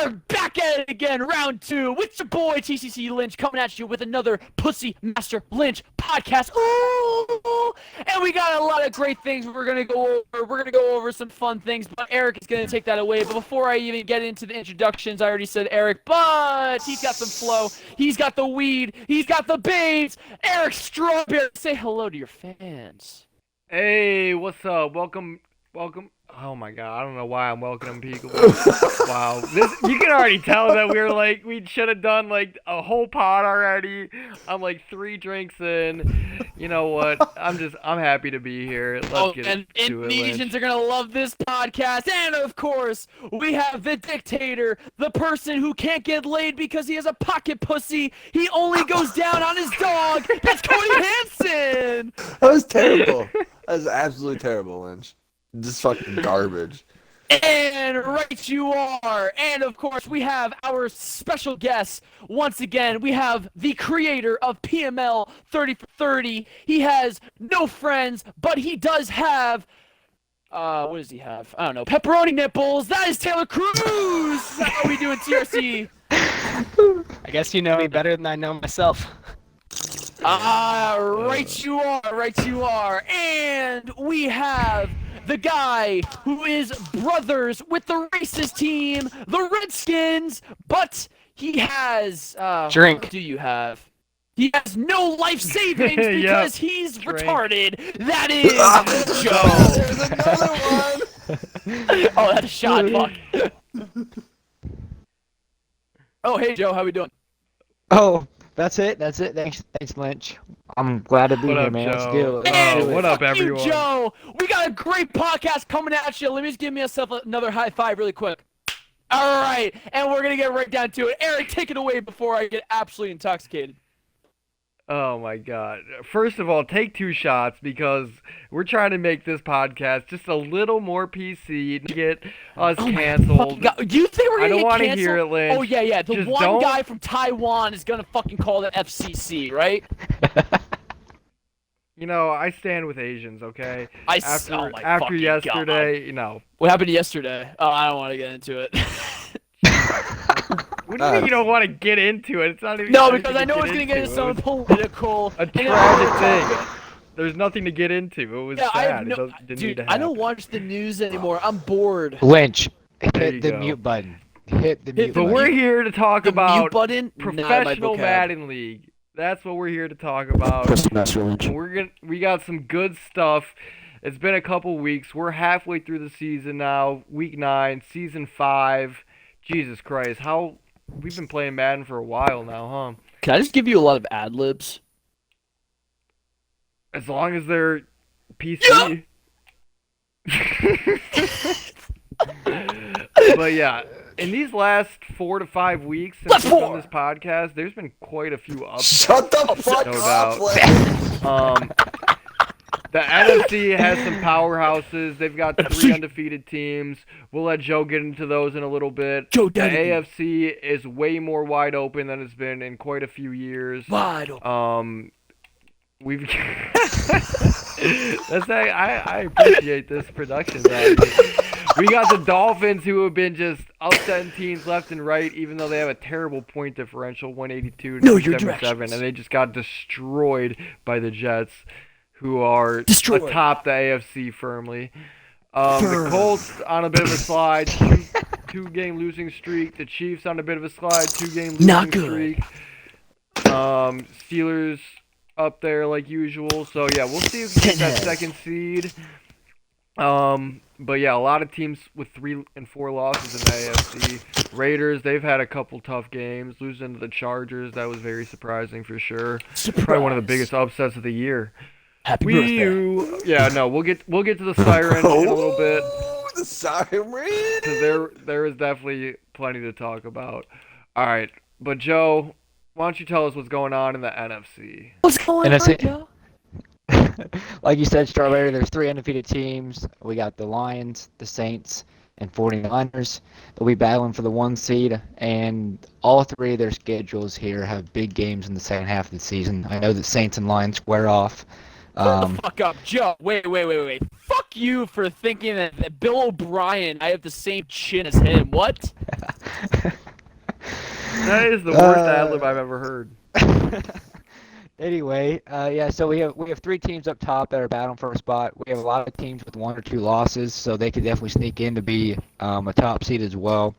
are back at it again, round 2, with your boy TCC Lynch coming at you with another Pussy Master Lynch podcast. Ooh! And we got a lot of great things we're gonna go over. We're gonna go over some fun things, but Eric is gonna take that away. But before I even get into the introductions, I already said Eric, but he's got some flow. He's got the weed. He's got the babes. Eric Strawberry, say hello to your fans. Hey, what's up? Welcome. Oh my god, I don't know why I'm welcoming people. Wow, you can already tell that we should have done like a whole pod already. I'm like 3 drinks in. You know what? I'm happy to be here. Let's get and to it, Indonesians Lynch. are gonna love this podcast, and of course, we have the dictator, the person who can't get laid because he has a pocket pussy. He only goes down on his dog. That's Cody Hansen. That was terrible. That was absolutely terrible, Lynch. Just fucking garbage. And right you are. And of course, we have our special guest. Once again, we have the creator of PML 30 for 30. He has no friends, but he does have, what does he have? I don't know. Pepperoni nipples. That is Taylor Cruz. How are we doing, TRC? I guess you know me better than I know myself. Right you are. And we have the guy who is brothers with the racist team, the Redskins, but he has, Drink. What do you have? He has no life savings because he's Drink. retarded. That is Joe. There's another one. Oh, that's a shot, fuck. Oh, hey Joe, how we doing? Oh, that's it. Thanks, Lynch. I'm glad to be What here, up, man. Let's Joe? do it. Hey, what up, fuck everyone? You, Joe. We got a great podcast coming at you. Let me just give myself another high five really quick. All right, and we're gonna get right down to it. Eric, take it away before I get absolutely intoxicated. Oh my god. First of all, take 2 shots because we're trying to make this podcast just a little more PC to get us canceled. Do you think we're gonna I don't get want to canceled? hear it, Lynch. Oh yeah. The Just one don't- guy from Taiwan is gonna fucking call the FCC, right? You know, I stand with Asians, okay? Oh my After fucking yesterday, God. you know. What happened yesterday? Oh, I don't want to get into it. What do you mean you don't want to get into it? It's not even. No, anything because I know get it's gonna get into It something was political. a and then tragic we're thing. talking- There's nothing to get into. It was Yeah, I have sad. no, It didn't need dude. to I don't happen. watch the news anymore. I'm bored. Lynch, There you hit the go. mute button. Hit the mute But button. we're here to talk The about mute button. Not in my professional vocab. Madden League. That's what we're here to talk about. And we got some good stuff. It's been a couple weeks. We're halfway through the season now. Week 9, season 5. Jesus Christ, how we've been playing Madden for a while now, huh? Can I just give you a lot of ad libs? As long as they're PC. But yeah, in these last 4 to 5 weeks since we've done this podcast, there's been quite a few upsets. Shut the fuck No up, doubt. Lynch. The NFC has some powerhouses. They've got 3 undefeated teams. We'll let Joe get into those in a little bit. Joe The Denny. AFC is way more wide open than it's been in quite a few years. Wide open. We've I appreciate this production value. We got the Dolphins, who have been just upsetting teams left and right, even though they have a terrible point differential, 182 to 277, and they just got destroyed by the Jets, who are atop the AFC firmly. The Colts on a bit of a slide, 2-game losing streak. The Chiefs on a bit of a slide, 2-game losing streak. Steelers up there like usual. So yeah, we'll see if we get that second seed. But yeah, a lot of teams with 3 and 4 losses in the AFC. Raiders, they've had a couple tough games. Losing to the Chargers, that was very surprising for sure. Probably one of the biggest upsets of the year. Happy birthday. Yeah, no, we'll get to the siren in a little bit. Oh, the siren. Because there is definitely plenty to talk about. All right, but Joe, why don't you tell us what's going on in the NFC? What's going NFC. on, Joe? Like you said, Strawberry, there's 3 undefeated teams. We got the Lions, the Saints, and 49ers. They'll be battling for the 1 seed, and all 3 of their schedules here have big games in the second half of the season. I know that Saints and Lions square off. Hold the fuck up, Joe. Wait. Fuck you for thinking that Bill O'Brien, I have the same chin as him. What? That is the worst ad-lib I've ever heard. Anyway, yeah, so we have 3 teams up top that are battling for a spot. We have a lot of teams with 1 or 2 losses, so they could definitely sneak in to be a top seed as well.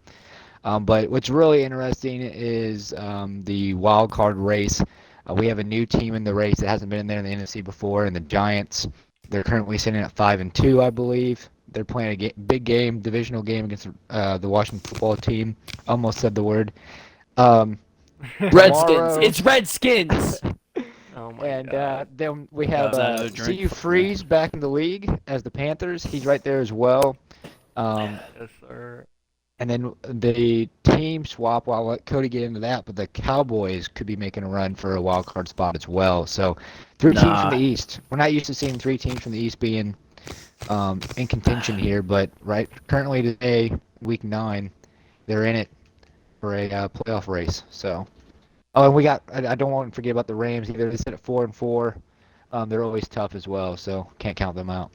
But what's really interesting is the wild card race. We have a new team in the race that hasn't been in there in the NFC before, and the Giants. They're currently sitting at 5-2, I believe. They're playing a big game, divisional game against the Washington football team. Almost said the word. Redskins. Tomorrow- It's Redskins. Oh my And god. then we have Drink CU Freeze back in the league as the Panthers. He's right there as well. Yes, sir. And then the team swap, well, I'll let Cody get into that, but the Cowboys could be making a run for a wild card spot as well. So 3 teams from the East. We're not used to seeing 3 teams from the East being in contention here, but currently today, week 9, they're in it for a playoff race. So. Oh, and we got, I don't want to forget about the Rams either. They sit at 4-4. They're always tough as well, so can't count them out.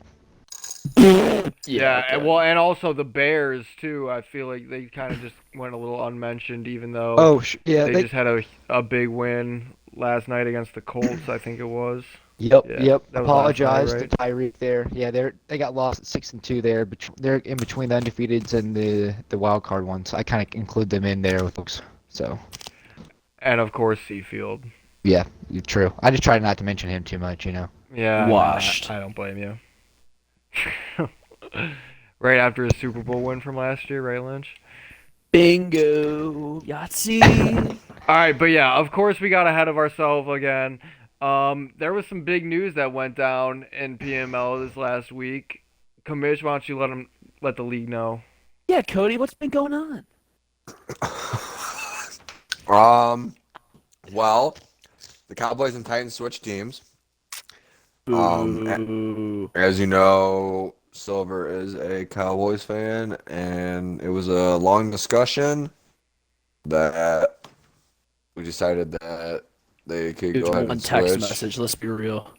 Yeah, and also the Bears too. I feel like they kind of just went a little unmentioned, even though they just had a big win last night against the Colts. I think it was. Yep. That was Apologize last night, to Tyreek there. Yeah, they got lost at 6-2 there, but they're in between the undefeateds and the wild card ones. I kind of include them in there with folks. So. And of course, Seafield. Yeah, true. I just try not to mention him too much, Yeah. Washed. I don't blame you. Right after his Super Bowl win from last year, right, Lynch? Bingo. Yahtzee. All right, but yeah, of course we got ahead of ourselves again. There was some big news that went down in PML this last week. Commish, why don't you let the league know? Yeah, Cody, what's been going on? Well, the Cowboys and Titans switched teams. As you know, Silver is a Cowboys fan, and it was a long discussion that we decided that they could go ahead One and text switch. message, let's be real.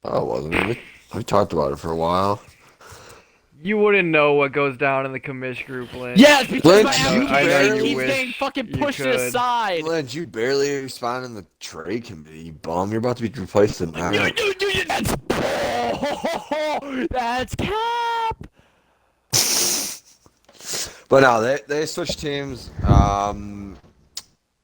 Oh, wasn't it? We talked about it for a while. You wouldn't know what goes down in the commish group, Lynch. Yeah, it's because Lynch, my you application barely keeps wish getting fucking you pushed could. aside. Lynch, you barely responded in the trade committee, you bum. You're about to be replaced in that. That's cap. But no, they switched teams.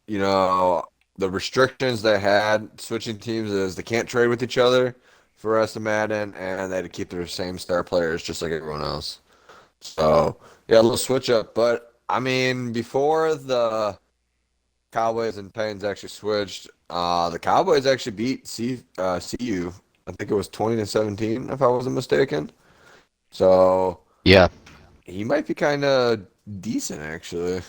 The restrictions they had switching teams is they can't trade with each other for the rest of Madden, and they had to keep their same star players just like everyone else. So, yeah, a little switch up. But, I mean, before the Cowboys and Titans actually switched, the Cowboys actually beat CU. I think it was 20-17, if I wasn't mistaken. So, Yeah. he might be kind of decent, actually.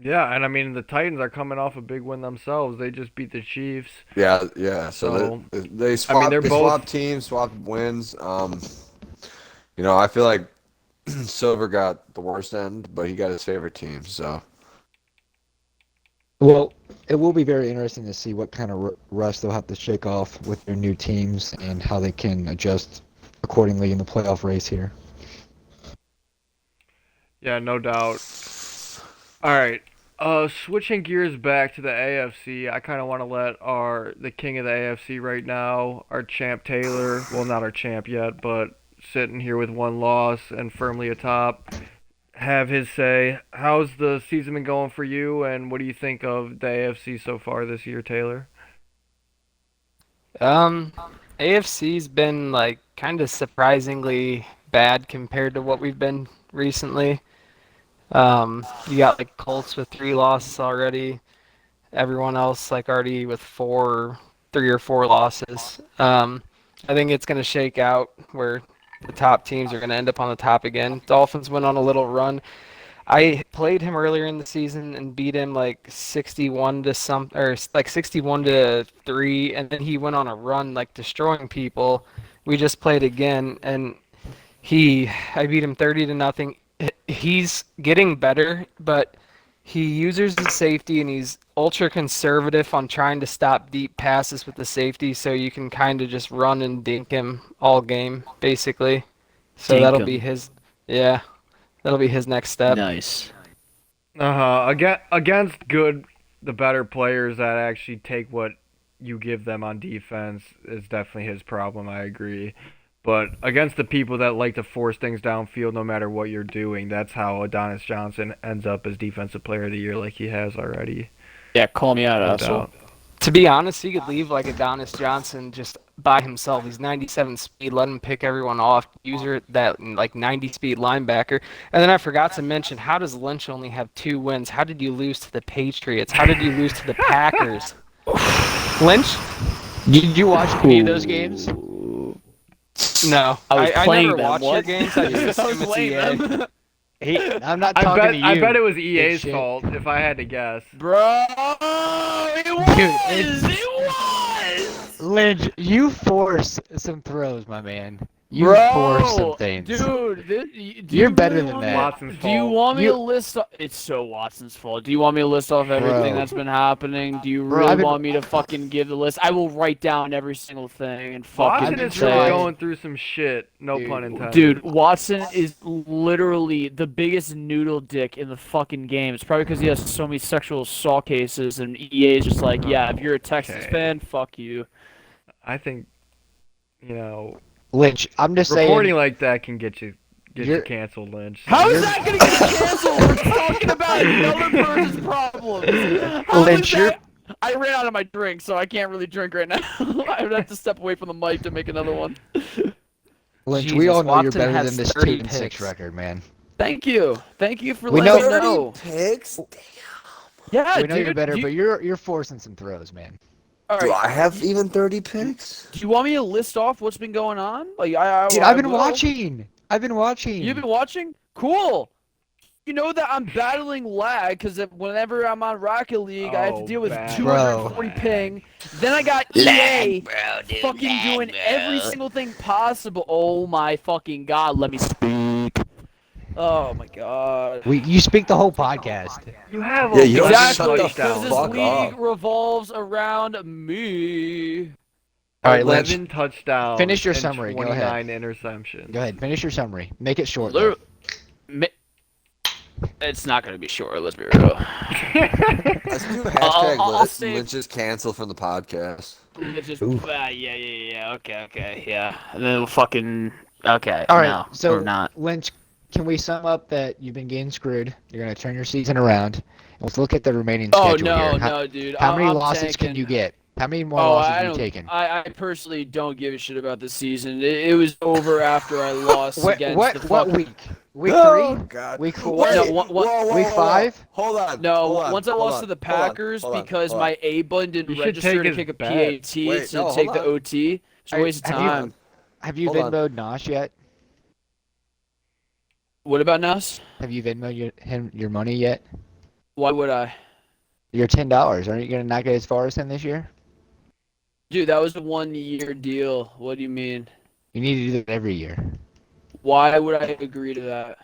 Yeah, and I mean the Titans are coming off a big win themselves. They just beat the Chiefs. Yeah. So they swapped, they're they both- swapped teams, swapped wins. I feel like Silver got the worst end, but he got his favorite team. So Well, it will be very interesting to see what kind of rust they'll have to shake off with their new teams and how they can adjust accordingly in the playoff race here. Yeah, no doubt. All right. Switching gears back to the AFC, I kind of want to let the king of the AFC right now, our champ Taylor, well, not our champ yet, but sitting here with 1 loss and firmly atop, have his say. How's the season been going for you, and what do you think of the AFC so far this year, Taylor? AFC's been like kind of surprisingly bad compared to what we've been recently. You got like Colts with 3 losses already. Everyone else like already with 3 or 4 losses. I think it's gonna shake out where the top teams are gonna end up on the top again. Dolphins went on a little run. I played him earlier in the season and beat him like 61 to 3, and then he went on a run like destroying people. We just played again, and I beat him 30-0. He's getting better, but he uses the safety and he's ultra conservative on trying to stop deep passes with the safety, so you can kind of just run and dink him all game, basically. So Dink that'll him. be his, yeah, that'll be his next step. Nice. Against the better players that actually take what you give them on defense is definitely his problem. I agree. But against the people that like to force things downfield no matter what you're doing, that's how Adonis Johnson ends up as Defensive Player of the Year like he has already. Yeah, call me out, No asshole. doubt. To be honest, you could leave like Adonis Johnson just by himself. He's 97 speed. Let him pick everyone off. User that like 90 speed linebacker. And then I forgot to mention, how does Lynch only have 2 wins? How did you lose to the Patriots? How did you lose to the Packers? Lynch? Did you watch any of those games? No, I was playing never them. watch your What? games. I just I was assume it's playing EA. them. I'm not I talking to you. bet it was EA's shit. fault if I had to guess. Bro, it was! It was! Lynch, you force some throws, my man. You Bro, force some things. Dude, You're better than that. Watson's Do you fault. want me to list? It's so Watson's fault. Do you want me to list off everything Bro. that's been happening? Do you Bro, really I've been- want me to fucking give the list? I will write down every single thing and fucking Watson is say. really going through some shit. No Dude. pun intended. Dude, Watson is literally the biggest noodle dick in the fucking game. It's probably because he has so many sexual assault cases, and EA is just like, yeah, if you're a Texas Okay. fan, fuck you. I think, you know, Lynch, I'm just reporting saying. like that can get you You're- canceled, Lynch. How is that gonna get canceled? We're talking about another person's problems. How Lynch, is that? I ran out of my drink, so I can't really drink right now. I would have to step away from the mic to make another one. Lynch, we Jesus, all know you're Watson better has than this 30 2-6 picks. record, man. Thank you. Thank you for We letting me know- know. Picks? Yeah, we know dude. you're better, do you, but you're forcing some throws, man. all Do right. I have even 30 picks? Do you want me to list off what's been going on? Like, Dude, I I've been will. watching. I've been watching. You've been watching? Cool. You know that I'm battling lag because whenever I'm on Rocket League, I have to Oh, deal with bad. 240 ping. Then I got EA fucking doing every single thing possible. Oh my fucking god, let me speak. Oh my god. You speak the whole podcast. You have Yeah, you don't eleven shut the touchdowns. This fuck league up. revolves around me. All right, Lynch. 11 touchdowns. Finish your and summary, go 29 ahead. interceptions. Go ahead, finish your summary. Make it short. though. It's not gonna be short. Let's be real. Let's do I'll hashtag save- Lynch's cancel from the podcast. It's just, Oof. yeah. Okay, yeah. And then we'll fucking. Okay. All right, no, so we're not. Lynch, can we sum up that you've been getting screwed? You're gonna turn your season around. And let's look at the remaining Oh schedule no, here. no, dude. How many I'm losses tanking. can you get? How many more Oh, losses I are you don't. taking? I personally don't give a shit about this season. It was over after I lost What against the what fuck- week? Week Oh, 3? God. Week 4? Wait, No, whoa, what- whoa, week whoa, whoa. 5? Hold on. No, hold on, once I hold lost on, to the hold on, Packers hold on, because hold on. my A button didn't You should register take to his take a bet. PAT Wait, to no, take hold the on. OT. It's a Hey, waste of have you- time. Have you Hold on. Venmo'd Nosh yet? What about Nuss? Have you Venmo'd him your money yet? Why would I? Your $10. Aren't you gonna not get as far as him this year? Dude, that was a 1-year deal. What do you mean? You need to do that every year. Why would I agree to that?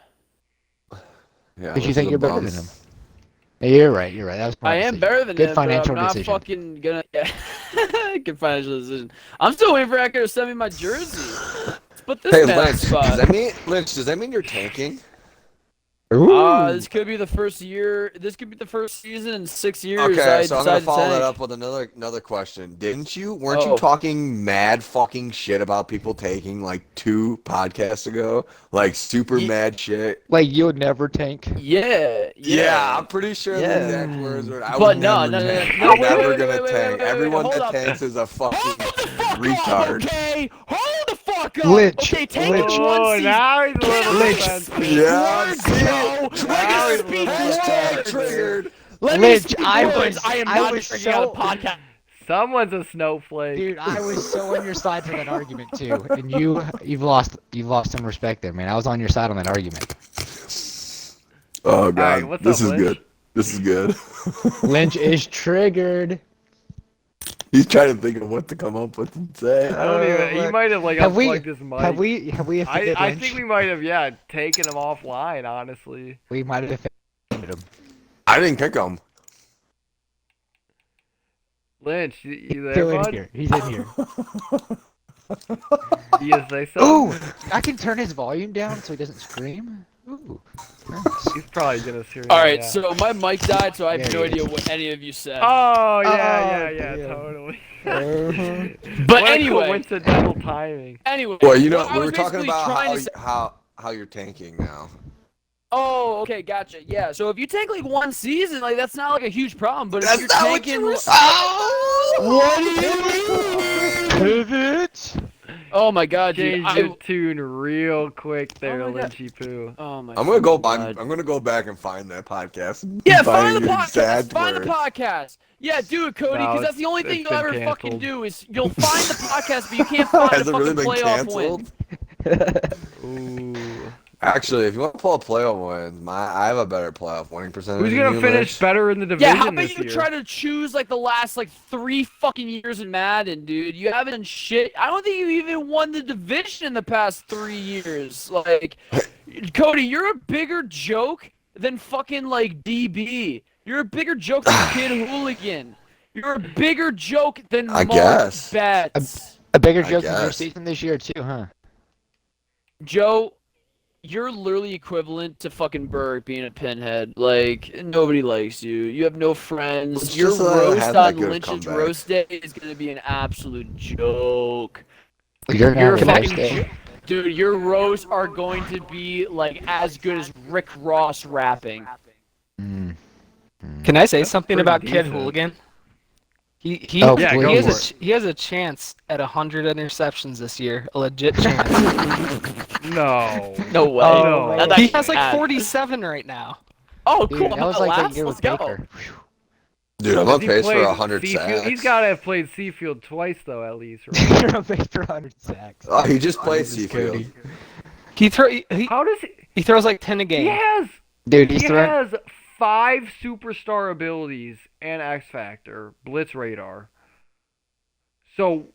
Yeah, Because you those think are you're the better than bums. him. Yeah, you're right. You're right. That was I my am decision. better than Good him, financial but I'm not decision. fucking gonna. Good financial decision. I'm still waiting for Echo to send me my jersey. Let's put this Hey, man Lynch, on the spot. does that mean you're tanking? This could be the first year. This could be the first season in 6 years. I Okay, so I'm gonna decided to follow that tank. up with another question. Weren't Oh. you talking mad fucking shit about people taking like 2 podcasts ago? Like super Ye- mad shit. Like you would never tank. Yeah. I'm pretty sure Yeah. the exact words were. I But would no, never no, no, tank. no, I'm wait, never wait, gonna wait, wait, tank. wait, wait, Everyone hold that up. tanks is a fucking Hold the fuck retard. up, okay? Hold the fuck up. Lynch, Okay, take Lynch. it one Oh, season. now he's a little Lynch. defensive. Yeah, Words, see Joe. it. Let Now me he's speak Hashtag words. triggered. Let me Lynch, speak I words. was- I am I not was tricking out a so- podcast. Someone's a snowflake. Dude, I was so on your side for that argument too, and you've lost some respect there, man. I was on your side on that argument. Oh god, right, what's this up, is Lynch? good. This is good. Lynch is triggered. He's trying to think of what to come up with and say. I don't even. He look, might have like have we unplugged his mic. have we offended I Lynch? think we might have taken him offline. Honestly. We might have offended him. I didn't kick him. Lynch, you there, Still in bud? here. He's in here. You say so? Ooh, I can turn his volume down so he doesn't scream. Ooh, nice. He's probably gonna serious. All right, yeah. so my mic died, so I have There no he is. idea what any of you said. Oh damn. totally. But what anyway, a coincidental timing. anyway. Well, you know, what I we was were talking basically about trying to say- how you're tanking now. Oh, okay, gotcha. Yeah, so if you take like one season, like that's not like a huge problem. But if That's you're not what taking, you were what do you mean? Pivot. Oh my God, dude! Change your tune real quick there, Oh my God. Lynchy Poo. Oh my. I'm gonna go. God. I'm gonna go back and find that podcast. Yeah, Find find the your podcast. exact Find the words. podcast. Yeah, do it, Cody, No, because that's the only thing it's you'll been ever fucking canceled. do is you'll find the podcast, but you can't find Has the it really fucking been playoff win. canceled? Ooh. Actually, if you want to pull a playoff win, I have a better playoff winning percentage. Who's than gonna you, finish Lynch. better in the division Yeah, how about this you year? try to choose like the last like 3 fucking years in Madden, dude? You haven't done shit. I don't think you even won the division in the past 3 years. Like, Cody, you're a bigger joke than fucking like DB. You're a bigger joke than Kid Hooligan. You're a bigger joke than I Mark guess. Betts. A bigger I joke than your guess. season this year too, huh? Joe, you're literally equivalent to fucking Berg being a pinhead. Like, nobody likes you. You have no friends. It's Your just that I roast had that on good of Lynch's comeback. roast day is gonna be an absolute joke. You're gonna You're have a fucking nice day. Dude, your roasts are going to be like as good as Rick Ross rapping. Mm. Can I say That's something pretty about Kid decent. Hooligan? He Oh, Yeah, go he has for a it. he has a chance at 100 interceptions this year, a legit chance. No. No way. Oh, That's He actually has like bad. 47 right now. Oh, Dude, cool. that was I'm like that last. year Let's with go. Baker. Dude, I'm Has on he pace for played 100 Seafield? sacks. He's got to have played Seafield twice, though, at least, right? You're on pace for 100 sacks. Oh, he just played Jesus, Seafield. Cody. He How does he throws like 10 a he game. has Dude, he's he throwing. has 5 superstar abilities and X Factor, Blitz Radar. So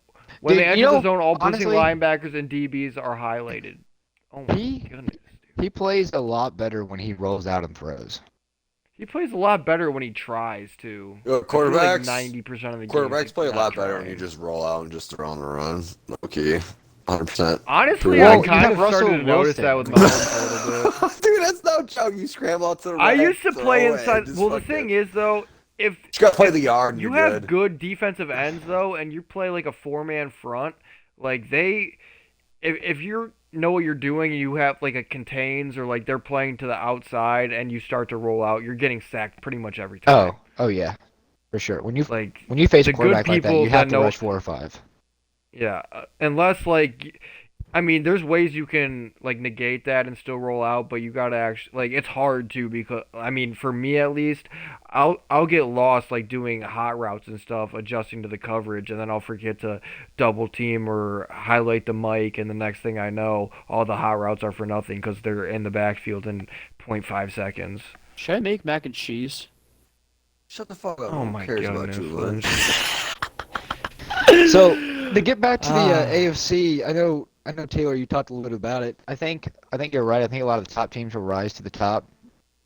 when Dude, they you enter know, the zone, all blitzing honestly- linebackers and DBs are highlighted. Oh my He- goodness, dude. He plays a lot better when he rolls out and throws. He plays a lot better when he tries to. Quarterbacks, 90% of the quarterbacks games play a he's lot not better when you trying. just roll out and just throw on the run. Okay, 100%. Honestly, Well, I you kind have of Russell started to notice Wilson. that with Mahomes a little bit. Dude, that's no joke. You scramble out to the I right. used to play throw it, inside. just Well, the fucking- thing is, though, if you gotta play the yard and you you're have good. good defensive ends, though, and you play like a 4-man front, like if you know what you're doing, and you have like a contains or like they're playing to the outside, and you start to roll out, you're getting sacked pretty much every time. Oh yeah, for sure. When you Like, face the a good quarterback like that, people you have that to know- rush 4 or 5. yeah, unless like. I mean, there's ways you can like negate that and still roll out, but you gotta actually like it's hard to because I mean for me at least, I'll get lost like doing hot routes and stuff, adjusting to the coverage, and then I'll forget to double team or highlight the mic, and the next thing I know, all the hot routes are for nothing because they're in the backfield in 0.5 seconds. Should I make mac and cheese? Shut the fuck up. Oh Who my cares about goodness, you, Lynch. Lynch? So to get back to the Ah. AFC, I know Taylor, you talked a little bit about it. I think you're right. I think a lot of the top teams will rise to the top.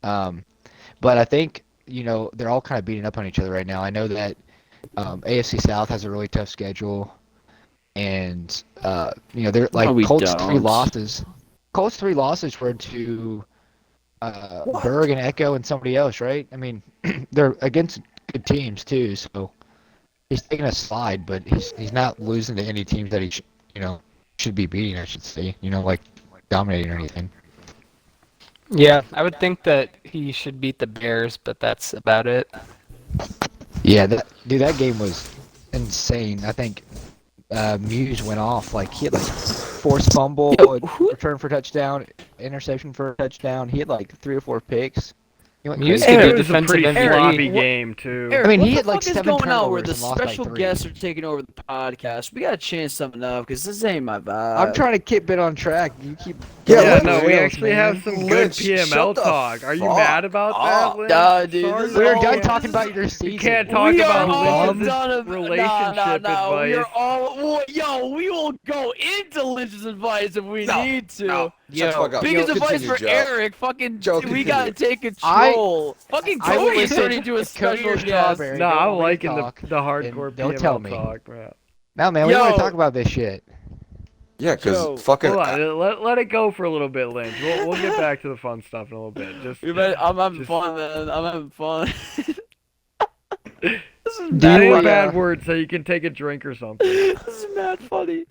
But I think they're all kind of beating up on each other right now. I know that AFC South has a really tough schedule, and they're like No, we Colts 3 don't. losses. Colts 3 losses were to Berg and Echo and somebody else, right? I mean, they're against good teams too, so he's taking a slide, but he's not losing to any teams that he should be beating, I should say. Like dominating or anything. Yeah, I would think that he should beat the Bears, but that's about it. Yeah, that game was insane. I think Muse went off. Like he had like forced fumble, Yo, who- return for touchdown, interception for a touchdown. He had like 3 or 4 picks. He went Muse crazy. could be It was a defensive pretty MVP. sloppy What- game too. Eric, I mean, what he the had, like, fuck is 7 going on where turnovers the and lost by special 3. guests are taking over the podcast? We gotta change something up because this ain't my vibe. I'm trying to keep it on track. You keep. Yeah, Yeah, Lynch, no, we rails, actually man. have some good Lynch, PML shut the talk. Are you fuck mad about that, up. Lynch? Nah, dude, Sorry, this is We're all- done this talking is- about your season. You can't talk we about are all Lynch's done of, relationship nah, We are advice. all, yo, we will go into Lynch's advice if we No, need to. no. Shut the fuck up. Biggest Yo, advice continue, for Joe. Eric, fucking, Joe, we gotta continue. take control. Fucking I will Cody is listen turning into a if Cody special or guest. Strawberry No, don't I'm want me to liking talk, the hardcore and don't tell PML me. talk, bro. No, man, we want Yo. to talk about this shit. Yeah, Joe, because fucking. Hold on, let it go for a little bit, Lynch. We'll get back to the fun stuff in a little bit. I'm having just- fun, man. I'm having fun. This is Do mad Say you, a funny. bad word so you can take a drink or something. This is mad funny.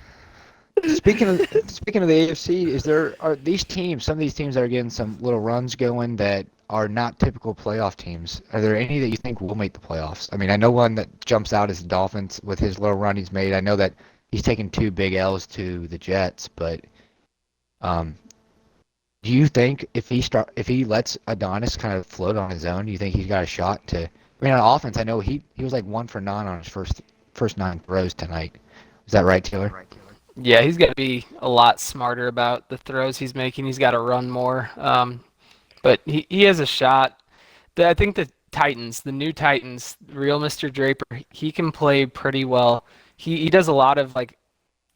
Speaking of the AFC, are these teams, some of these teams that are getting some little runs going that are not typical playoff teams? Are there any that you think will make the playoffs? I mean, I know one that jumps out is the Dolphins with his little run he's made. I know that he's taken 2 big L's to the Jets, but do you think if he lets Adonis kind of float on his own, do you think he's got a shot to? I mean, on offense, I know he was like 1 for 9 on his first 9 throws tonight. Is that right, Taylor? Yeah, he's got to be a lot smarter about the throws he's making. He's got to run more. But he has a shot. I think the Titans, the new Titans, real Mr. Draper, he can play pretty well. He does a lot of like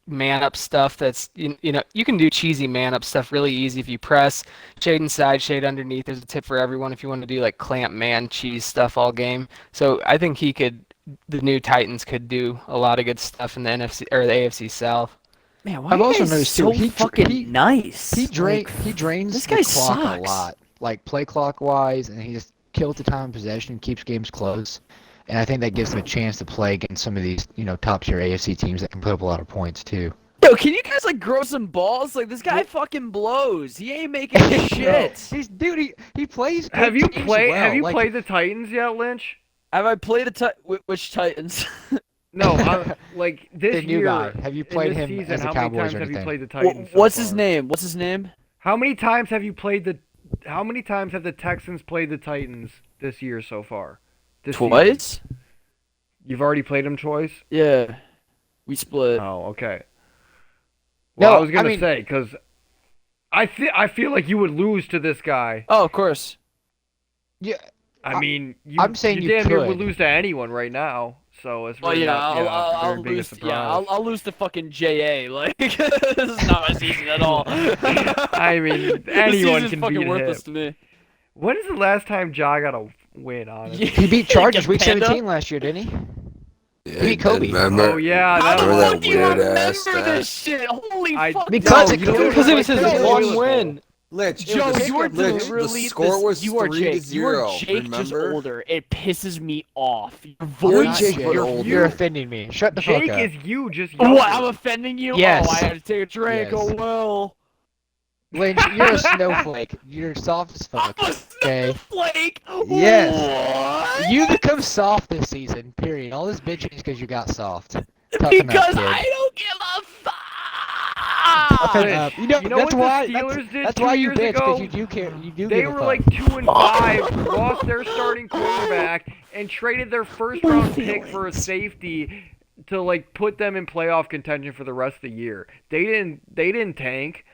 man up stuff that's you know you can do cheesy man up stuff really easy if you press shade inside, shade underneath. There's a tip for everyone if you want to do like clamp man cheese stuff all game. So I think the new Titans could do a lot of good stuff in the NFC or the AFC South. Man, why I've are you also guys noticed, so too, he fucking nice? He drains this the guy clock sucks. a lot, like play clock wise, and he just kills the time of possession, keeps games close, and I think that gives him a chance to play against some of these top tier AFC teams that can put up a lot of points too. Yo, can you guys like grow some balls? Like this guy fucking blows. He ain't making shit. He plays. Have you teams played? well. Have you Like, played the Titans yet, Lynch? Have I played which Titans? No, like this the new year. guy? Have you played in this him season, as a how Cowboys many times or have you anything? played the Titans? What's so his far? name? What's his name? How many times have you played the? How many times have the Texans played the Titans this year so far? This season? Twice? You've already played them twice. Yeah. We split. Oh, okay. Well, No, I was gonna I mean- say because I feel like you would lose to this guy. Oh, of course. Yeah, I mean, I'm saying you damn near would could. lose to anyone right now. So it's Well, really yeah, not, I'll very big a lose. surprise. Yeah, I'll lose to fucking JA. Like this is not my season at all. I mean, This anyone season's can fucking beat worthless him. to me. When is the last time Ja got a win on it? he beat Chargers Get week Panda? 17 last year, didn't he? Yeah, beat Kobe. Remember? Oh yeah, How that the Remember was. fuck that do you weird remember ass this stat? shit? Holy I- fuck! Because No, it you don't killed Because it was his No, one Toilet win. bowl. Lynch, Joe, the, you are Lynch, literally the score was you are 3-0. Jake. You are Jake, just remember? older. It pisses me off. Your You're voice. Jake, your- but older. You're offending me. Shut the Jake fuck up. is you, just younger. What? I'm offending you? Yes. Oh, I had to take a drink. Yes. Oh well. Lynch, you're a snowflake. You're soft as fuck. I'm a Okay. snowflake. Yes. What? You become soft this season. Period. All this bitching is because you got soft. Toughen Because up, kid. I don't give a fuck. Toughen Lynch, up. you know that's what the why. Steelers did that's 2 why you years bitch ago? because you do care. You do They give a were fuck. like 2-5, lost their starting quarterback, and traded their first round pick for a safety to like put them in playoff contention for the rest of the year. They didn't tank.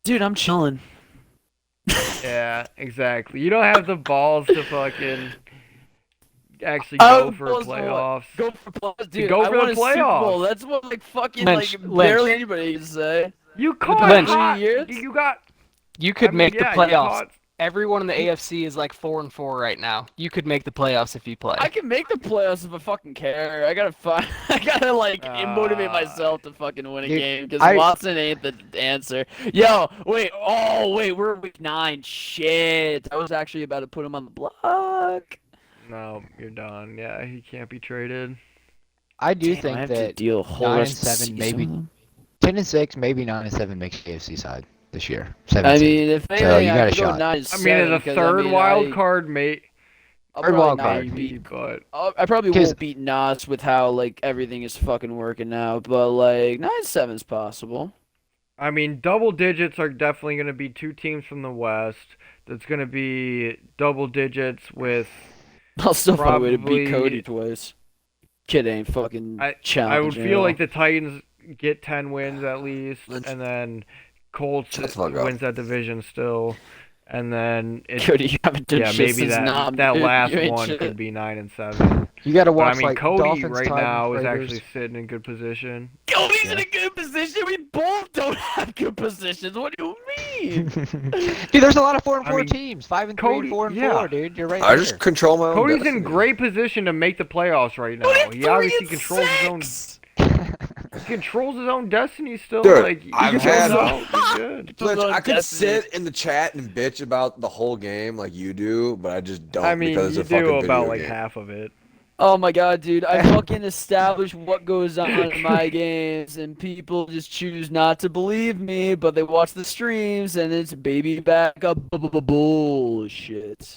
Dude, I'm chilling. Yeah, exactly. You don't have the balls to fucking actually Oh, go for balls to what? playoffs. Go for playoffs, dude. go I for the want a Super Bowl. playoffs. That's what like fucking Lynch, like Lynch. barely anybody can say. You caught Lynch. hot. 3 years? You got. You could I mean, make yeah, the you playoffs. caught- Everyone in the AFC is like 4-4 right now. You could make the playoffs if you play. I can make the playoffs if I fucking care. I gotta find. I gotta like motivate myself to fucking win a Dude, game because I- Watson ain't the answer. Yo, wait. Oh, wait. We're week 9. Shit. I was actually about to put him on the block. No, you're done. Yeah, he can't be traded. I do Damn, I think have to that deal a whole 9 and rest of the 7, maybe season. 10-6, maybe 9-7 makes AFC side this year. I 17. mean, if anything, you I got a could go shot. 9 I mean, as a third wild card, mate. I'll Third probably wild not card. beat- But I probably 'Cause- won't beat Nas with how like everything is fucking working now, but like 9-7's possible. I mean, double digits are definitely going to be 2 teams from the West. That's going to be double digits with. I'll still find a way to beat Probably- Cody twice. Kid ain't fucking I would challenging. feel like the Titans get 10 wins at least, Let's- and then Colts Shut the fuck up. wins that division still, and then it's Cody, you haven't done yeah, shit maybe since that Nom, that dude. last You ain't one shit. could be 9-7. You got to But watch I mean, like Cody Dolphins, right Titans, now is Raiders. actually sitting in good position. Cody's in Yeah. a good position. We both don't have good positions. What do you mean? Dude, there's a lot of 4-4 I mean, teams. 5-3, Cody- 4-4, yeah. dude. You're right I there. just control my own Cody's in destiny. great position to make the playoffs right now. He obviously controls his own. controls his own destiny still. Dude, like he I've goes had- out, he's good. Glitch, I could Destiny. sit in the chat and bitch about the whole game like you do, but I just don't I mean, because you it's a fucking do video about like game. half of it. Oh my god, dude! I fucking established what goes on in my games, and people just choose not to believe me, but they watch the streams, and it's baby back up bullshit.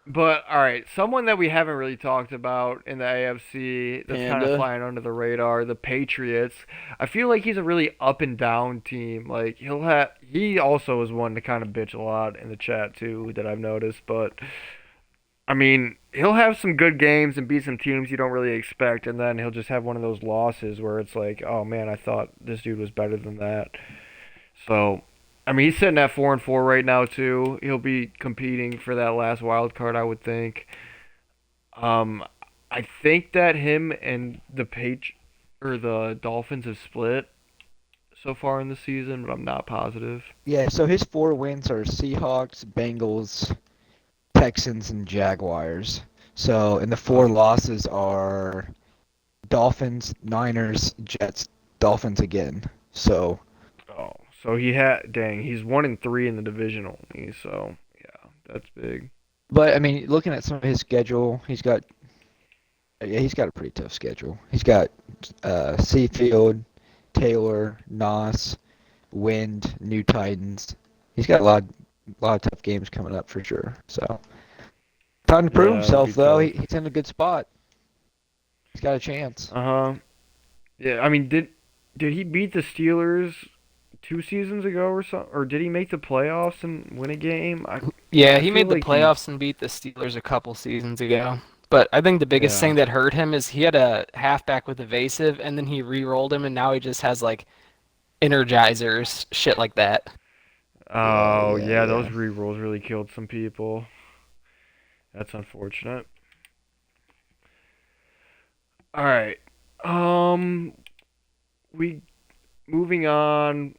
But all right, someone that we haven't really talked about in the AFC that's kind of Panda. flying under the radar, the Patriots. I feel like he's a really up and down team. Like he also is one to kind of bitch a lot in the chat too that I've noticed. But I mean, he'll have some good games and beat some teams you don't really expect, and then he'll just have one of those losses where it's like, oh man, I thought this dude was better than that. So. I mean, he's sitting at 4-4 right now too. He'll be competing for that last wild card, I would think. I think that him and the Dolphins have split so far in the season, but I'm not positive. Yeah, so his 4 wins are Seahawks, Bengals, Texans, and Jaguars. So, and the 4 losses are Dolphins, Niners, Jets, Dolphins again. So, Oh, so he's 1-3 in the division only. So yeah, that's big. but I mean, looking at some of his schedule, he's got a pretty tough schedule. He's got Seafield, Taylor, Nos, Wind, New Titans. He's got a lot of tough games coming up for sure. So, time to prove Yeah, himself it'll though. be tough. He's in a good spot. He's got a chance. Yeah, I mean, did he beat the Steelers 2 seasons ago or something? Or did he make the playoffs and win a game? Yeah, I he feel made the like he- playoffs and beat the Steelers a couple seasons ago. But I think the biggest Yeah. thing that hurt him is he had a halfback with evasive, and then he re-rolled him, and now he just has like energizers, shit like that. Oh, Yeah, yeah, yeah. those re-rolls really killed some people. That's unfortunate. All right. We moving on.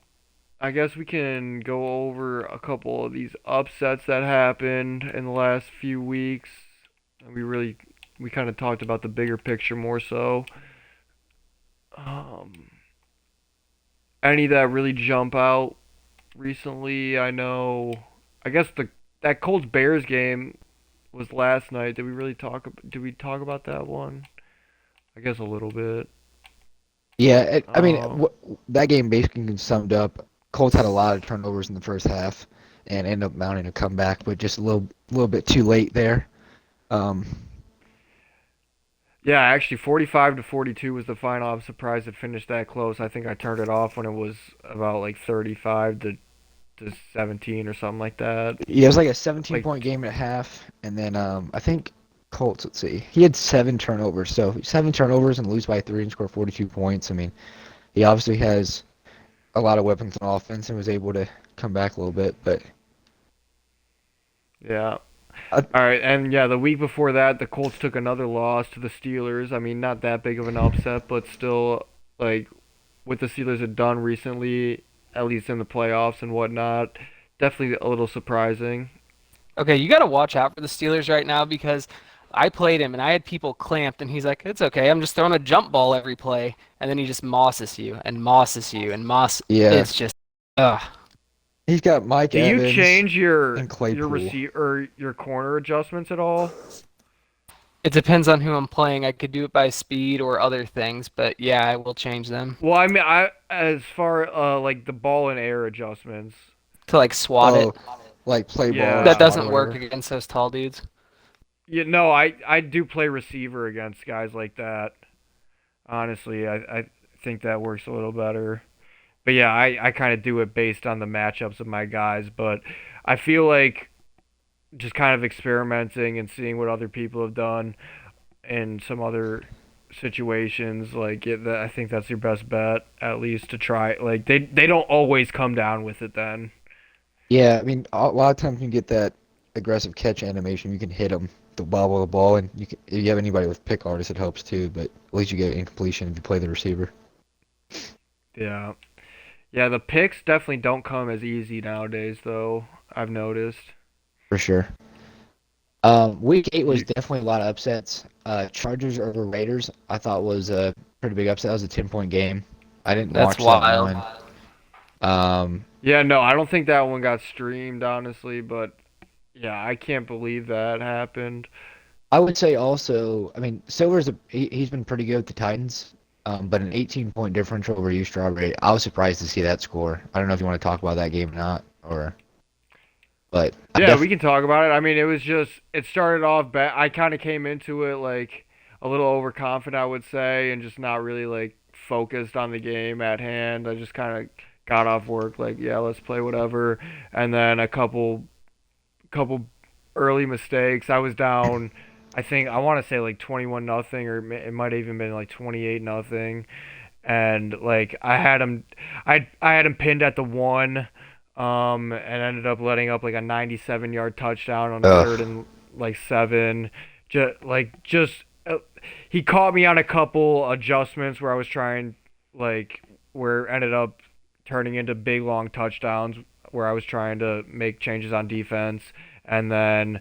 I guess we can go over a couple of these upsets that happened in the last few weeks. We kind of talked about the bigger picture more so. Any that really jump out recently? I guess that Colts Bears game was last night. Did we talk about that one? I guess a little bit. Yeah, I mean, Oh. that game basically summed up. Colts had a lot of turnovers in the first half and ended up mounting a comeback, but just a little bit too late there. Yeah, actually 45-42 was the final. I'm surprised it finished that close. I think I turned it off when it was about like 35 to 17 or something like that. Yeah, it was like a 17-point game and a half, and then I think Colts. Let's see, he had 7 turnovers, so 7 turnovers and lose by 3 and score 42 points. I mean, he obviously has a lot of weapons on offense and was able to come back a little bit, but Yeah. I- All right, and yeah, the week before that, the Colts took another loss to the Steelers. I mean, not that big of an upset, but still, like, what the Steelers had done recently, at least in the playoffs and whatnot, definitely a little surprising. Okay, you got to watch out for the Steelers right now because I played him and I had people clamped, and he's like, "It's okay, I'm just throwing a jump ball every play," and then he just mosses you and mosses you and Yeah. It's just, ugh. he's got Mike Do you Evans change your and Claypool. receiver or your corner adjustments at all? It depends on who I'm playing. I could do it by speed or other things, but yeah, I will change them Well, I mean, as far like the ball and air adjustments. to like swat Oh, it. like play ball. Yeah. or That spot or doesn't work whatever. against those tall dudes. Yeah, no, I do play receiver against guys like that. Honestly, I think that works a little better. But yeah, I kind of do it based on the matchups of my guys. But I feel like just kind of experimenting and seeing what other people have done in some other situations, I think that's your best bet, at least to try. Like they don't always come down with it then. Yeah, I mean, a lot of times you can get that aggressive catch animation. You can hit them, the bobble the ball, and if you have anybody with pick artists, it helps too. But at least you get incompletion if you play the receiver. Yeah. Yeah, the picks definitely don't come as easy nowadays, though, I've noticed. For sure. Week 8 was definitely a lot of upsets. Chargers over Raiders, I thought was a pretty big upset. That was a 10-point game. I didn't That's watch that wild. one. Yeah, no, I don't think that one got streamed, honestly, but yeah, I can't believe that happened. I would say also, I mean, he's been pretty good with the Titans, but an 18-point differential over you, Strawberry. I was surprised to see that score. I don't know if you want to talk about that game or not, but Yeah, we can talk about it. I mean, it started off bad. I kind of came into it like a little overconfident, I would say, and just not really like focused on the game at hand. I just kind of got off work like, yeah, let's play whatever. And then a couple early mistakes. I was down, I think I want to say like 21 nothing, or it might have even been like 28 nothing. And like I had him pinned at the one, and ended up letting up like a 97-yard touchdown on Ugh. third and like 7. Just he caught me on a couple adjustments where I was trying, like, where it ended up turning into big long touchdowns where I was trying to make changes on defense. And then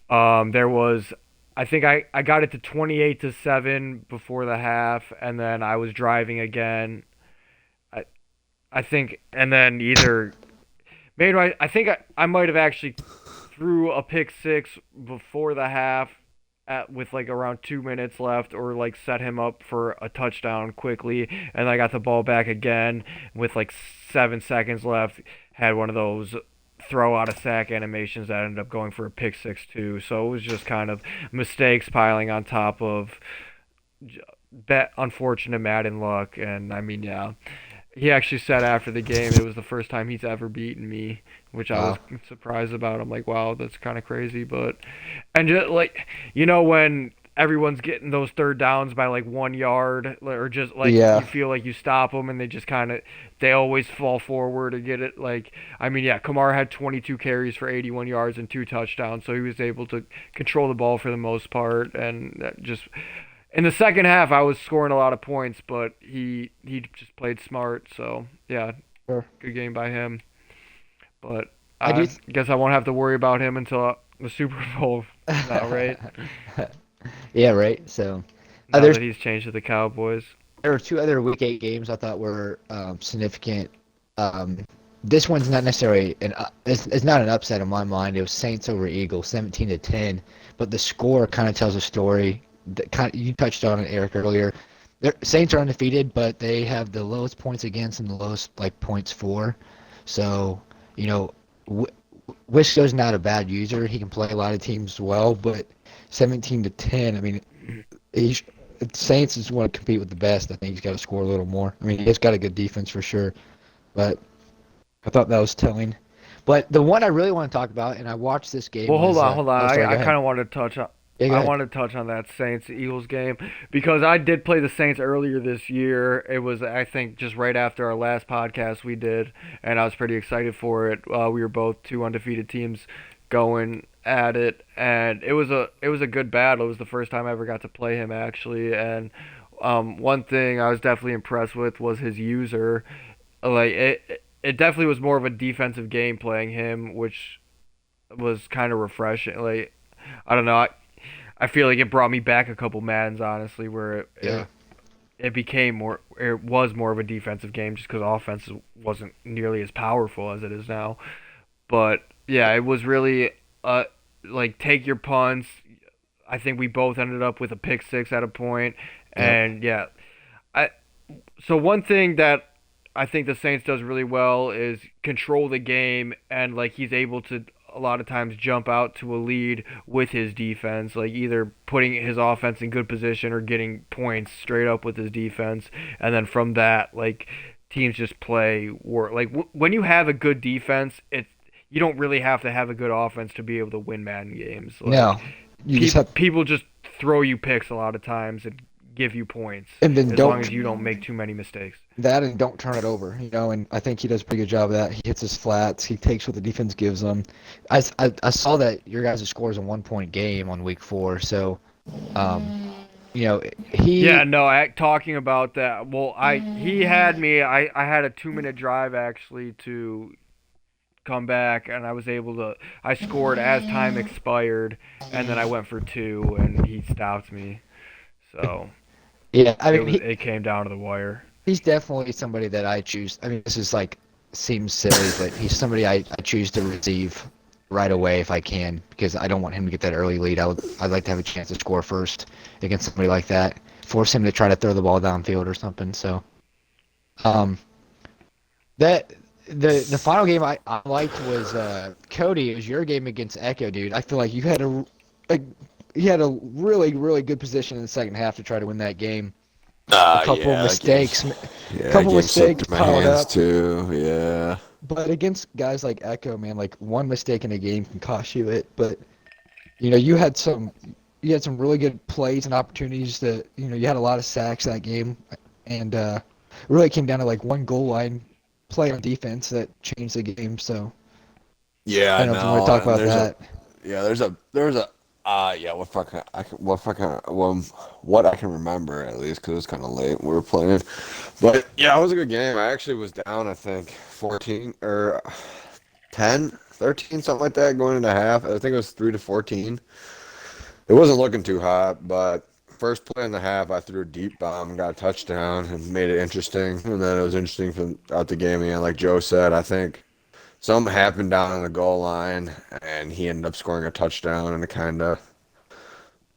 there was, I think I got it to 28-7 before the half, and then I was driving again. I I think, and then either made my, I think I might have actually threw a pick six before the half with like around 2 minutes left, or like set him up for a touchdown quickly, and I got the ball back again with like 7 seconds left. Had one of those throw out a sack animations that ended up going for a pick six too. So it was just kind of mistakes piling on top of that unfortunate Madden luck. And I mean, yeah, he actually said after the game it was the first time he's ever beaten me, which I was surprised about. I'm like, wow, that's kind of crazy. But, and just like, when everyone's getting those third downs by like 1 yard, or just like Yeah. you feel like you stop them and they just kind of, they always fall forward to get it. Like, I mean, yeah, Kamara had 22 carries for 81 yards and 2 touchdowns, so he was able to control the ball for the most part. And that just, in the second half, I was scoring a lot of points, but he just played smart. So yeah, Sure. good game by him. But I do. I guess I won't have to worry about him until the Super Bowl now, right? Yeah, right. So Now there's that he's changed to the Cowboys. there were two other Week 8 games I thought were significant. This one's not necessarily it's not an upset in my mind. It was Saints over Eagles, 17-10. But the score kind of tells a story. You touched on it, Eric, earlier. Saints are undefeated, but they have the lowest points against and the lowest points for. So Wisco's not a bad user. He can play a lot of teams well, but 17-10. I mean, Saints just want to compete with the best. I think he's got to score a little more. I mean, he's got a good defense for sure, but I thought that was telling. But the one I really want to talk about, and I watched this game. Well, hold on. Oh, sorry, go I ahead. kind of want to touch on. Yeah, go I ahead. want to touch on that Saints Eagles game because I did play the Saints earlier this year. It was, I think, just right after our last podcast we did, and I was pretty excited for it. We were both two undefeated teams going at it, and it was a good battle. It was the first time I ever got to play him actually, and one thing I was definitely impressed with was his user. Like it definitely was more of a defensive game playing him, which was kind of refreshing. Like, I don't know. I feel like it brought me back a couple Maddens, honestly, where Yeah. it became more, it was more of a defensive game just because offense wasn't nearly as powerful as it is now. But yeah, it was really like take your punts. I think we both ended up with a pick six at a point, and yeah, I. So one thing that I think the Saints does really well is control the game, and like he's able to a lot of times jump out to a lead with his defense, like either putting his offense in good position or getting points straight up with his defense, and then from that, like teams just play work. Like when you have a good defense, you don't really have to have a good offense to be able to win Madden games. Like, No, you just have, people just throw you picks a lot of times and give you points and then as long as you don't make too many mistakes. that and don't turn it over, and I think he does a pretty good job of that. He hits his flats. He takes what the defense gives him. I saw that your guys' scores a 1-point game on week 4, so, he... Yeah, no, talking about that, well, he had me, I had a 2-minute drive actually to come back, and I scored as time expired, and then I went for 2, and he stopped me, so... Yeah, I mean, it came down to the wire. he's definitely somebody that I choose. I mean, this is like seems silly, but he's somebody I choose to receive right away if I can because I don't want him to get that early lead. I'd like to have a chance to score first against somebody like that. Force him to try to throw the ball downfield or something. So, um, that the final game I liked was Cody. It was your game against Echo, dude. I feel like you had a really good position in the second half to try to win that game. A couple Yeah, mistakes, yeah, couple game slipped mistakes through my piled hands up. too. Yeah. But against guys like Echo, man, like one mistake in a game can cost you it. But you know, you had some really good plays and opportunities to, you had a lot of sacks that game, and it really came down to like one goal line play on defense that changed the game. So Yeah, I I don't know if you want know. to talk And about that. there's a yeah, what I can remember at least because it was kind of late when we were playing. But yeah, it was a good game. I actually was down, I think 14 or 10, 13, something like that, going into half. I think it was 3-14. It wasn't looking too hot, but first play in the half, I threw a deep bomb and got a touchdown and made it interesting. And then it was interesting throughout the game. And like Joe said, I think something happened down on the goal line, and he ended up scoring a touchdown, and it kind of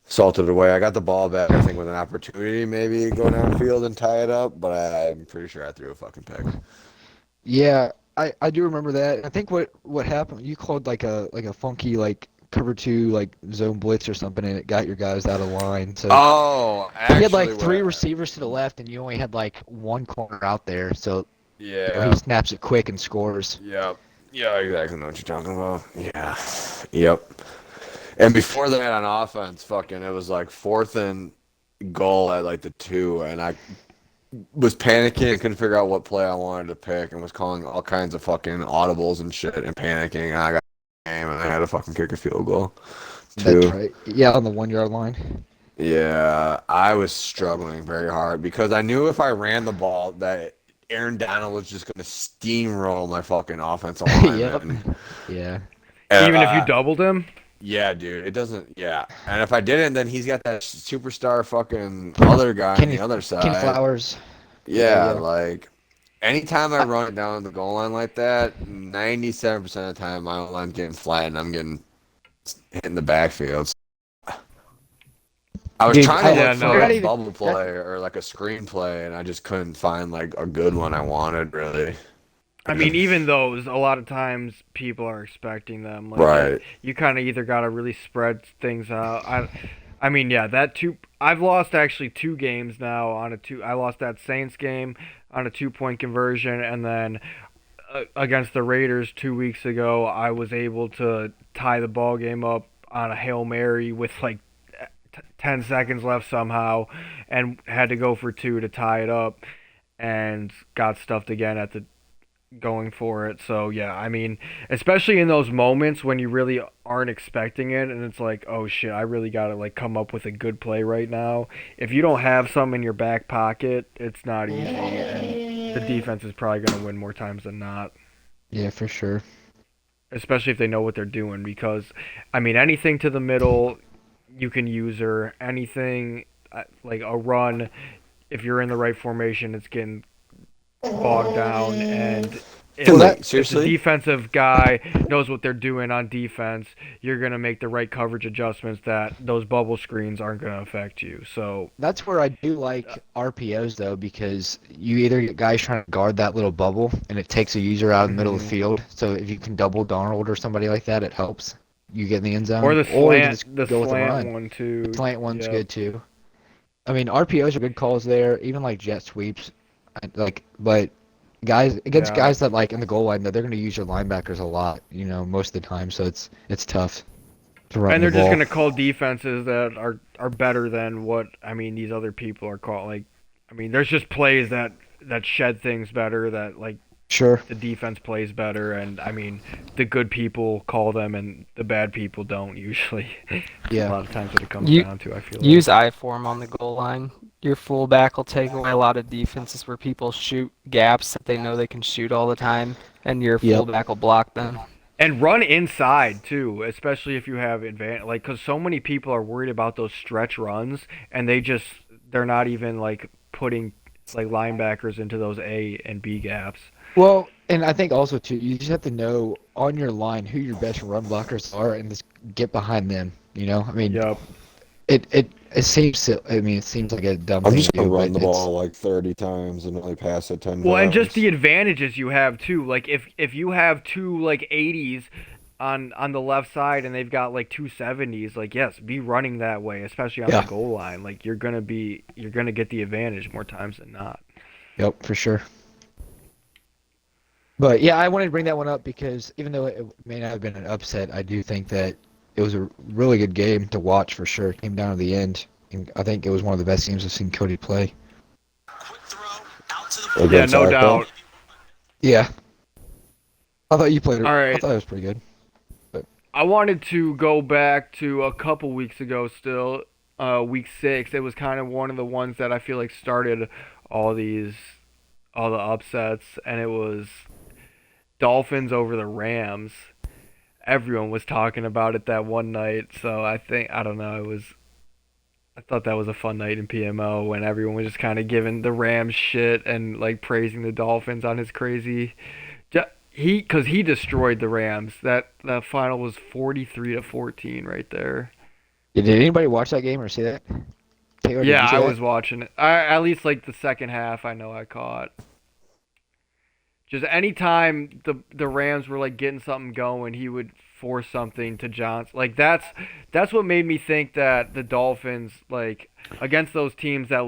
salted away. I got the ball back, I think, with an opportunity maybe to go downfield and tie it up, but I'm pretty sure I threw a fucking pick. Yeah, I do remember that. I think what happened, you called like a funky like cover two like zone blitz or something, and it got your guys out of line. So Oh, he had like actually, three what? receivers to the left, and you only had like one corner out there. So he Yeah, snaps it quick and scores. yep, yeah, exactly know what you're talking about. Yeah, yep. And before that on offense, fucking, it was like fourth and goal at like the 2, and I was panicking and couldn't figure out what play I wanted to pick and was calling all kinds of fucking audibles and shit and panicking. And I got game and I had to fucking kick a field goal That's too. right. Yeah, on the 1 yard line. Yeah, I was struggling very hard because I knew if I ran the ball that Aaron Donald was just going to steamroll my fucking offensive Yep. lineman. Yeah. And, Even if you doubled him, yeah, dude, it doesn't. Yeah, and if I didn't, then he's got that superstar fucking other guy on Kenny the other Kenny side. Flowers. Yeah, Yeah, yeah. like anytime I I, run it down the goal line like that, 97% of the time my line's getting flat and I'm getting hit in the backfield. I was dude, trying to yeah, look no, for not a it's, even bubble that, play or like a screenplay, and I just couldn't find like a good one I wanted really. I mean, even those, a lot of times people are expecting them. Like, Right. you kind of either got to really spread things out. I mean, yeah, I've lost actually 2 games now on a two. I lost that Saints game on a 2-point conversion, and then against the Raiders 2 weeks ago, I was able to tie the ball game up on a Hail Mary with like 10 seconds left somehow, and had to go for 2 to tie it up, and got stuffed again at the going for it. So yeah, I mean, especially in those moments when you really aren't expecting it, and it's like, oh shit, I really gotta like come up with a good play right now. If you don't have some in your back pocket, it's not easy, and the defense is probably gonna win more times than not. yeah, for sure. Especially if they know what they're doing, because I mean, anything to the middle, you can use her. Anything like a run, if you're in the right formation, it's getting bogged down, and Well, if that if the seriously? defensive guy knows what they're doing on defense, you're gonna make the right coverage adjustments that those bubble screens aren't gonna affect you. So That's where I do like RPOs though, because you either get guys trying to guard that little bubble, and it takes a user out in the middle of the mhm. field. So if you can double Donald or somebody like that, it helps you get in the end Or zone, the or you can slant, just the go with a slant run. one The too. slant one's Yep. good too. I mean, RPOs are good calls there, even like jet sweeps. But guys against Yeah. guys that like in the goal line, they're going to use your linebackers a lot, most of the time. So it's tough to run And the they're just ball. gonna call defenses that are better than what I mean these other people are called. Like, I mean, there's just plays that shed things better, that like Sure. the defense plays better, and I mean the good people call them and the bad people don't usually. A Yeah. lot of times what it comes You down to, I feel use like. I form on the goal line. Your fullback will take away a lot of defenses where people shoot gaps that they know they can shoot all the time, and your Yep. fullback will block them. And run inside too, especially if you have advantage. Like, because so many people are worried about those stretch runs, and they're not even like putting like linebackers into those A and B gaps. Well, and I think also too, you just have to know on your line who your best run blockers are, and just get behind them. You know, I mean, Yep. it seems it seems like a dumb I'm thing just to gonna do, run but the it's ball like 30 times and only pass it 10 Well, and just times. the advantages you have too. Like if you have two like 80s on the left side and they've got like two 70s, like yes, be running that way, especially on yeah, the goal line. Like you're gonna get the advantage more times than not. yep, for sure. But yeah, I wanted to bring that one up because even though it may not have been an upset, I do think that it was a really good game to watch for sure. It came down to the end, and I think it was one of the best games I've seen Cody play. Yeah, Against no Arco. doubt. Yeah, I thought you played it. All I right. thought it was pretty good. But I wanted to go back to a couple weeks ago still, week 6. It was kind of one of the ones that I feel like started all these all the upsets, and it was Dolphins over the Rams. Everyone was talking about it that one night, so I don't know, I thought that was a fun night in PML when everyone was just kind of giving the Rams shit and like praising the Dolphins on his crazy. Because he destroyed the Rams. That final was 43-14 right there. yeah, did anybody watch that game or see that? Taylor, did Yeah, you see I that? was watching it. At least like the second half, I know I caught. Just anytime the Rams were like getting something going, he would force something to Johnson. Like that's what made me think that the Dolphins like against those teams that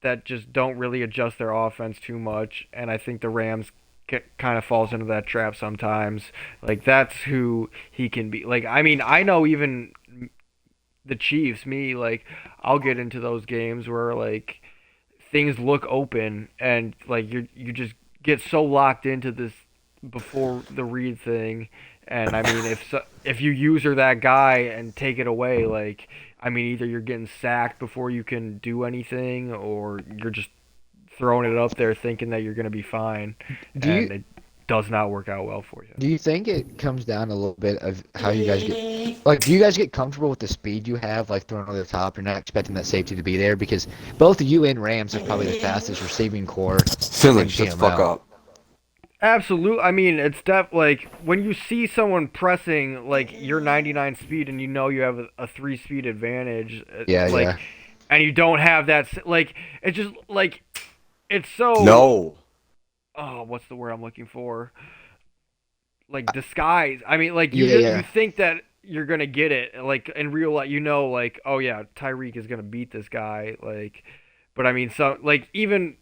that just don't really adjust their offense too much, and I think the Rams kind of falls into that trap sometimes. Like that's who he can be. Like I mean, I know even the Chiefs, me like I'll get into those games where like things look open and like you just get so locked into this before the read thing, and I mean if you user that guy and take it away, like I mean either you're getting sacked before you can do anything or you're just throwing it up there thinking that you're going to be fine, Do you and it does not work out well for you. do you think it comes down a little bit of how you guys get like do you guys get comfortable with the speed you have like throwing over the top? You're not expecting that safety to be there because both you and Rams are probably the fastest receiving core Finley, in shut the fuck PML. up. Absolutely. I mean, it's like when you see someone pressing like your 99 speed and you know you have a 3-speed advantage, Yeah, like, yeah. and you don't have that, like, it's just like, it's so, No. oh, what's the word I'm looking for? Like disguise. I mean, like Yeah, you yeah. think that you're gonna get it, like in real life, you know, like, oh yeah, Tyreek is gonna beat this guy, like, but I mean, so like even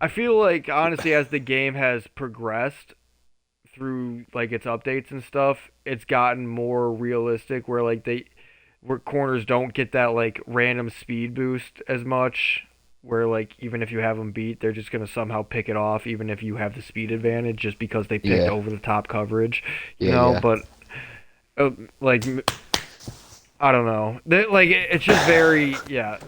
I feel like honestly, as the game has progressed through like its updates and stuff, it's gotten more realistic where where corners don't get that like random speed boost as much. Where like even if you have them beat, they're just gonna somehow pick it off, even if you have the speed advantage, just because they picked Yeah. over the top coverage, you Yeah, know. yeah. But like I don't know, like it's just very yeah,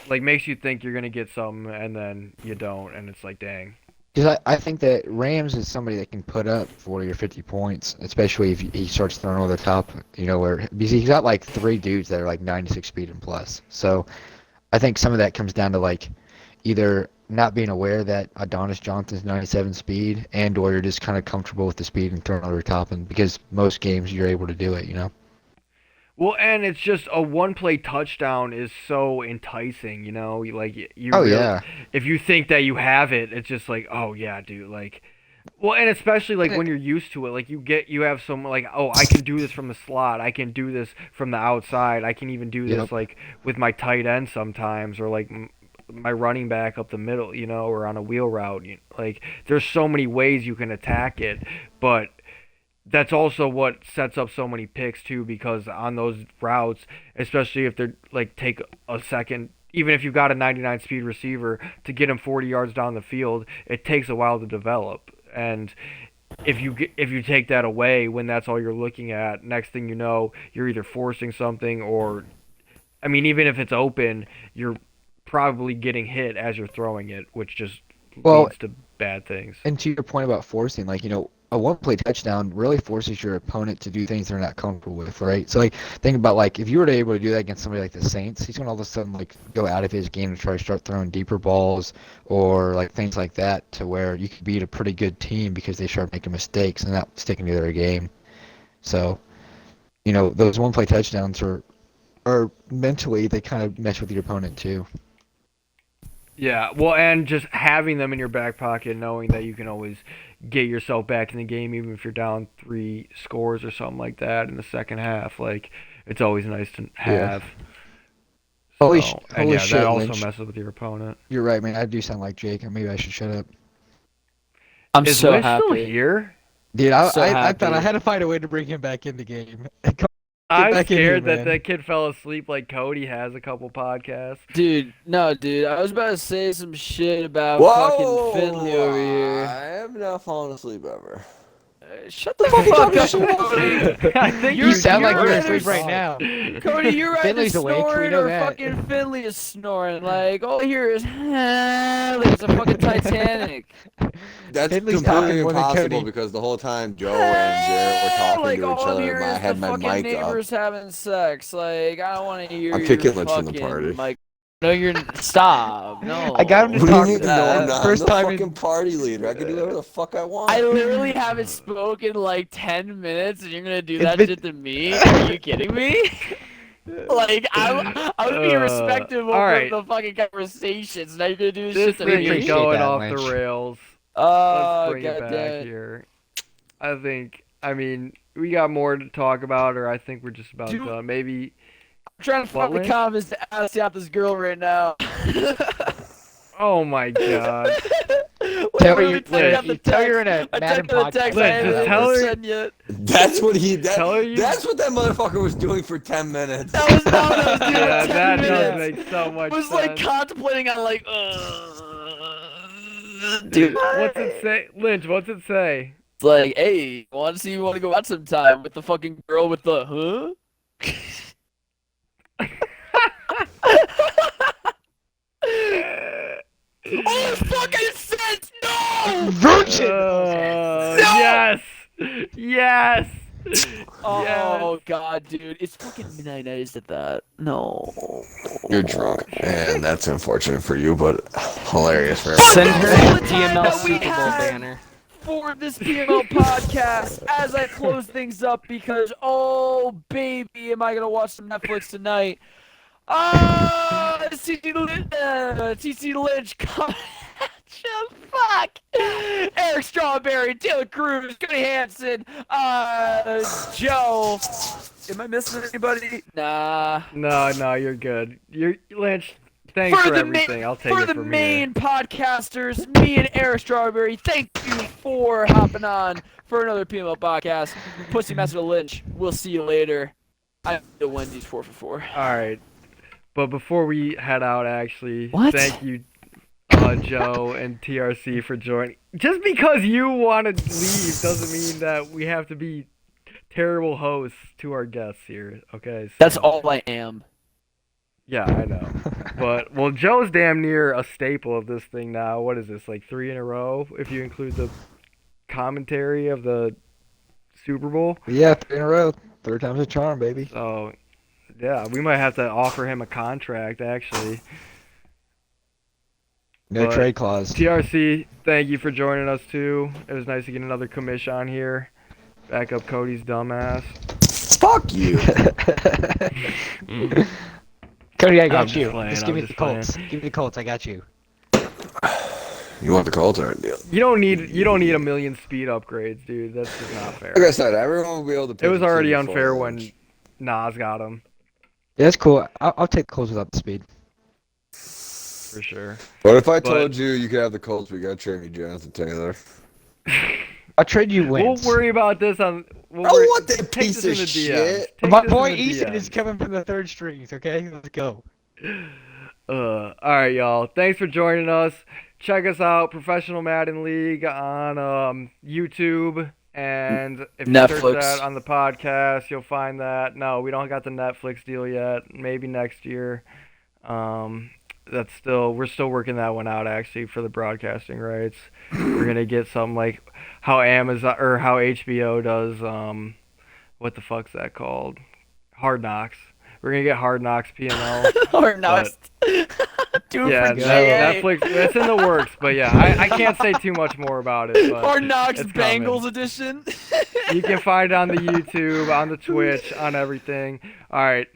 like makes you think you're gonna get something and then you don't, and it's like dang. Because I think that Rams is somebody that can put up 40 or 50 points, especially if he starts throwing over the top, you know, where because he's got like three dudes that are like 96 speed and plus. So I think some of that comes down to like either not being aware that Adonis Johnson's 97 speed and or you're just kind of comfortable with the speed and throwing over the top and because most games you're able to do it, you know? Well, and it's just a one-play touchdown is so enticing, you know. You Oh really, yeah. if you think that you have it, it's just like, oh yeah, dude. Like, well, and especially like when you're used to it, like you have some like, oh, I can do this from the slot, I can do this from the outside, I can even do this Yep. like with my tight end sometimes, or like my running back up the middle, you know, or on a wheel route. Like, there's so many ways you can attack it, but that's also what sets up so many picks too, because on those routes, especially if they're like take a second, even if you've got a 99 speed receiver to get him 40 yards down the field, it takes a while to develop. And if you take that away when that's all you're looking at, next thing you know, you're either forcing something or, I mean, even if it's open, you're probably getting hit as you're throwing it, which just Well, leads to bad things. and to your point about forcing, like, you know, a one-play touchdown really forces your opponent to do things they're not comfortable with, right? So, like, think about, like, if you were to able to do that against somebody like the Saints, he's going to all of a sudden, like, go out of his game to try to start throwing deeper balls or, like, things like that to where you could beat a pretty good team because they start making mistakes and not sticking to their game. So, those one-play touchdowns are mentally, they kind of mess with your opponent, too. Yeah, well, and just having them in your back pocket, knowing that you can always get yourself back in the game, even if you're down 3 scores or something like that in the second half. Like, it's always nice to have. Holy So, and holy yeah, shit, that also Lynch. messes with your opponent. You're right, man. I do sound like Jake. Maybe I should shut up. I'm Is so Lynch still happy. here? Dude, So I thought I happy. had to find a way to bring him back in the game. I'm back in here, scared that man. that kid fell asleep like Cody has a couple podcasts. Dude, no, dude. I was about to say some shit about Whoa! fucking Finley over here. I have not fallen asleep ever. Shut the fuck up, Cody. I think You sound like you're either asleep right now. Cody, you're either Finley's awake, we snoring know or that. fucking Finley is snoring. Like, all I hear is, like it's a fucking Titanic. That's Finley's completely talking more than impossible Cody. because the whole time Joe and Jared were talking Like, to all each I'm other, hearing I is had the my fucking mic up. neighbors having sex. Like, I don't want to hear I'm your kicking Lynch from the fucking party. mic. No, you're stop. No. I got him to What do talk you to mean? No, I'm that. not. First I'm the time fucking in- party leader. I can do whatever the fuck I want. I literally haven't spoken like 10 minutes, and you're gonna do It's that been- shit to me? Are you kidding me? Like, I would be respectful all right. of the fucking conversations. Now you're gonna do this This shit to thing is me? appreciate going that, off Lynch. the rails. Oh, Let's bring it goddamn back it. here. I mean, we got more to talk about, or I think we're just about Dude. done. Maybe. I'm trying to find the Lynch? confidence to ask out this girl right now. Oh my god. Tell her Wait, let me you- check out the tell her you're text. in a I Madden checked out the podcast. text. I Lynch, haven't just even tell her- sent yet. That's what he. Tell her you- That's what that motherfucker was doing for 10 minutes. That was not what I was doing. Yeah, 10 that minutes. does make so much I was sense. like contemplating on like, dude. What's it say? Lynch, what's it say? It's like, hey, want to see you want to go out sometime with the fucking girl with the huh? Oh fucking sense! No! Virgin! No! Yes! Yes! Oh god, dude, it's fucking midnight. I just did that. No. You're drunk, and that's unfortunate for you, but hilarious for Send everyone. her All a the time PML that we Super Bowl had. banner. For this PML podcast, as I close things up, because oh baby, am I gonna watch some Netflix tonight? TC Lynch coming at you. Fuck. Eric Strawberry, Taylor Cruz, Cody Hansen, Joe. Am I missing anybody? Nah. No, you're good. Lynch, thanks for everything. I'll take for it the from main podcasters, me and Eric Strawberry, thank you for hopping on for another PML podcast. Pussy Master Lynch, we'll see you later. I'm the Wendy's 4 for 4. here. Alright. But before we head out, actually, What? thank you, Joe and TRC for joining. Just because you want to leave doesn't mean that we have to be terrible hosts to our guests here, okay? So, That's all I am. Yeah, I know. But, well, Joe's damn near a staple of this thing now. What is this, like 3 in a row, if you include the commentary of the Super Bowl? Yeah, 3 in a row. Third time's a charm, baby. So, yeah, we might have to offer him a contract, actually. No But- trade clause. TRC, thank you for joining us, too. It was nice to get another commish on here. Back up Cody's dumbass. Fuck you. Cody, I I'm got just you. playing, Just I'm give me just the Colts. Give me the Colts. I got you. You want the Colts or deal? You don't need a million speed upgrades, dude. That's just not fair. Like I said, everyone will be able to. It pick was a already team before unfair lunch. when Nas got him, Yeah, that's cool. I'll take the Colts without the speed. for sure. What if I But- told you you could have the Colts? We got to trade me Jonathan Taylor. I'll trade you wins. We'll worry about this on. We'll I worry, want that take piece this in of the shit. DMs. Take My this in boy the Easton DMs. is coming from the third strings, okay? Let's go. All right, y'all. Thanks for joining us. Check us out, Professional Madden League on YouTube, and if you search Netflix. that on the podcast, you'll find that. No, we don't got the Netflix deal yet. Maybe next year. We're still working that one out actually for the broadcasting rights. We're gonna get something like, how Amazon or how HBO does what the fuck's that called? Hard Knocks. We're gonna get Hard Knocks PML. Or not. Dude, Yeah, for GA. Netflix. It's in the works, but yeah, I can't say too much more about it. But Hard Knocks it's Bengals coming. edition. You can find it on the YouTube, on the Twitch, on everything. All right.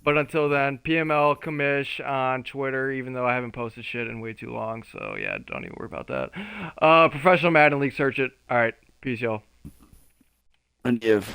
But until then, PML Commish on Twitter, even though I haven't posted shit in way too long. So yeah, don't even worry about that. Professional Madden League, search it. All right. Peace, y'all. And if